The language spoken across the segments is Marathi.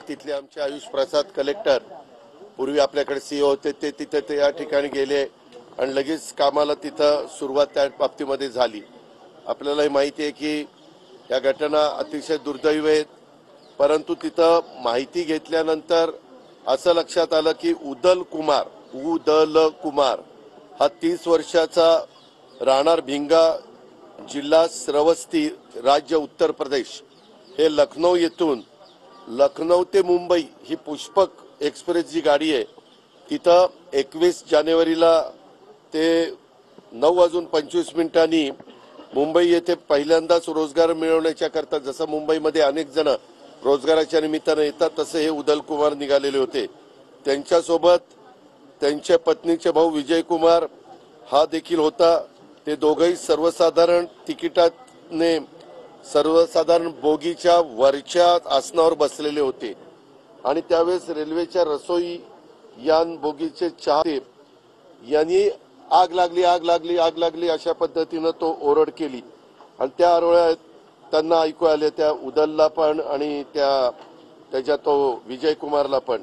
तिथले आमचे आयुष प्रसाद कलेक्टर पूर्वी आपल्याकडे सीओ होते ते तिथे ते या ठिकाणी गेले आणि लगेच कामाला तिथं सुरुवात त्या बाबतीमध्ये झाली। आपल्यालाही माहिती आहे की या घटना अतिशय दुर्दैवी आहेत, परंतु तिथं माहिती घेतल्यानंतर असं लक्षात आलं की उदल कुमार हा 30 वर्षाचा राहणार भिंगा, जिल्हा श्रावस्ती, राज्य उत्तर प्रदेश, हे लखनौ ते मुंबई ही पुष्पक एक्सप्रेस जी गाडी आहे तिथं 21 जानेवारीला ते 9:25 मुंबई येथे पहिल्यांदाच रोजगार मिळवण्याच्या करता, जसं मुंबईमध्ये अनेक जण रोजगाराच्या निमित्ताने येतात तसे हे उदल कुमार निघालेले होते। त्यांच्यासोबत त्यांच्या पत्नीचे भाऊ विजय कुमार हा देखील होता। ते दोघेही सर्वसाधारण तिकिटाने सर्वसाधारण बोगीच्या वरच्या आसनावर बसलेले होते आणि त्यावेळेस रेल्वेच्या रसोई यान बोगीचे चाहते यांनी आग लागली अशा पद्धतीने तो ओरड केली आणि त्या आरोळ्यात त्यांना ऐकू आले, त्या उदलला पण आणि त्याच्या तो विजय कुमारला पण।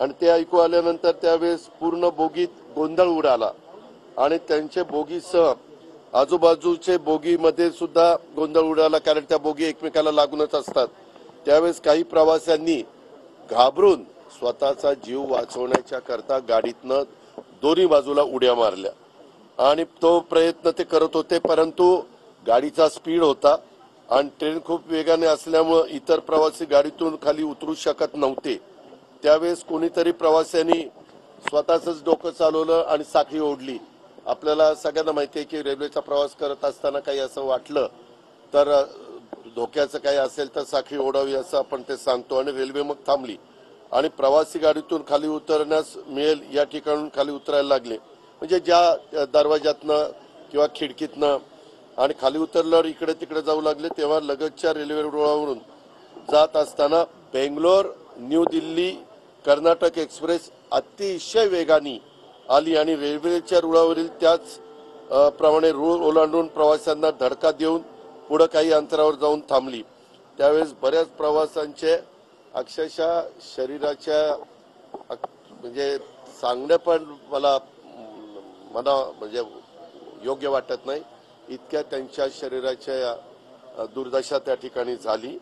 आणि ते ऐकू आल्यानंतर त्यावेळेस पूर्ण बोगीत गोंधळ उडाला आणि त्यांचे बोगीसह आजूबाजूचे बोगीमध्ये सुद्धा गोंधळ उडाला, कारण त्या बोगी एकमेकाला लागूनच असतात। त्यावेळेस काही प्रवाशांनी घाबरून स्वतःचा जीव वाचवण्याच्या करता गाडीतनं दोन्ही बाजूला उड्या मारल्या आणि तो प्रयत्न ते करत होते, परंतु गाडीचा स्पीड होता आणि ट्रेन खूप वेगाने असल्यामुळे इतर प्रवासी गाडीतून खाली उतरू शकत नव्हते। त्यावेळेस कोणीतरी प्रवाशांनी स्वतःच डोकं चालवलं आणि साखळी ओढली। आपल्याला सगळ्यांना माहिती आहे की रेल्वेचा प्रवास करत असताना काही असं वाटलं तर धोक्याचं काही असेल तर साखळी ओढावी असं आपण ते सांगतो आणि रेल्वे मग थांबली आणि प्रवासी गाडीतून खाली उतरण्यास मिळेल या ठिकाणून खाली उतरायला लागले, म्हणजे ज्या दरवाजातनं किंवा खिडकीतनं, आणि खाली उतरल्यावर इकडे तिकडे जाऊ लागले। तेव्हा लगतच्या रेल्वे रुळावरून जात असताना बेंगलोर न्यू दिल्ली कर्नाटक एक्सप्रेस अतिशय वेगाने आली आणि रेल्वेच्या रुळावरील त्याच प्रमाणे रुळ ओलांडून प्रवाशांना धडका देऊन पुढे काही अंतरावर जाऊन थांबली। त्यावेळेस बऱ्याच प्रवाशांचे अक्षरशः शरीराच्या म्हणजे सांगणं पण मला म्हणजे योग्य वाटत नाही, इतक्या त्यांच्या शरीराच्या दुर्दशा त्या ठिकाणी झाली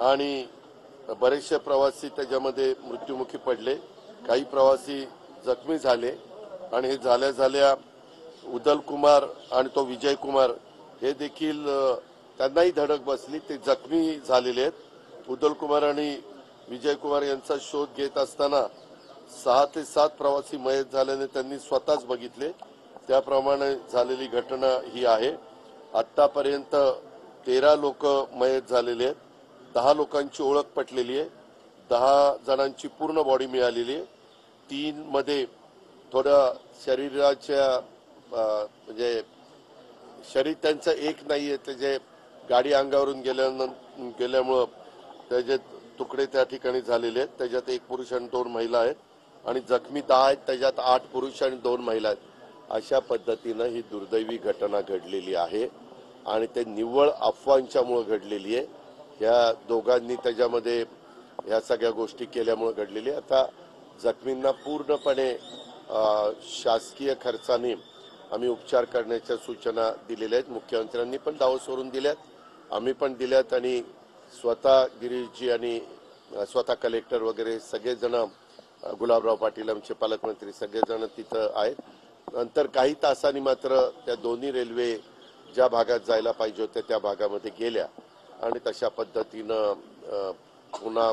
आणि बरेचसे प्रवासी त्याच्यामध्ये मृत्युमुखी पडले, काही प्रवासी जखमी झाले आणि हे झाल्या उदल कुमार आणि तो विजय कुमार हे देखील त्यांनाही धडक बसली, ते जखमी झालेले आहेत। उदल कुमार आणि विजय कुमार यांचा शोध घेत असताना 6 ते 7 प्रवासी मयत झाल्याने त्यांनी स्वतःच बघितले, त्याप्रमाणे झालेली घटना ही आहे। आतापर्यंत 13 लोक मयत झालेले आहेत, 10 लोकांची ओळख पटलेली आहे, 10 जणांची पूर्ण बॉडी मिळालेली आहे। 3 मध्ये थोडं शरीराच्या म्हणजे शरीर त्यांचं एक नाहीये, त्याचे गाडी अंगावरून गेल्यामुळं त्याचे तुकडे त्या ठिकाणी झालेले आहेत। त्याच्यात 1 पुरुष आणि 2 महिला आहेत आणि जखमी 10 आहेत, त्याच्यात 8 पुरुष आणि 2 महिला आहेत। अशा पद्धतीनं ही दुर्दैवी घटना घडलेली आहे आणि ते निव्वळ अफवांच्यामुळे घडलेली आहे। या दोघांनी त्याच्यामध्ये ह्या सगळ्या गोष्टी केल्यामुळे घडलेली। आता जखमींना पूर्णपणे शासकीय खर्चाने आम्ही उपचार करण्याच्या सूचना दिलेल्या आहेत। मुख्यमंत्र्यांनी पण दावा सोडून दिल्यात, आम्ही पण दिल्यात आणि स्वतः गिरीशजी आणि स्वतः कलेक्टर वगैरे सगळेजण, गुलाबराव पाटील आमचे पालकमंत्री सगळेजण तिथं आहेत। नंतर काही तासांनी मात्र त्या दोन्ही रेल्वे ज्या भागात जायला पाहिजे होत्या त्या भागामध्ये गेल्या आणि तशा पद्धतीनं पुन्हा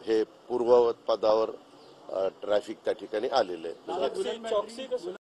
हे पूर्ववत पदावर ट्रॅफिक त्या ठिकाणी आलेलं आहे।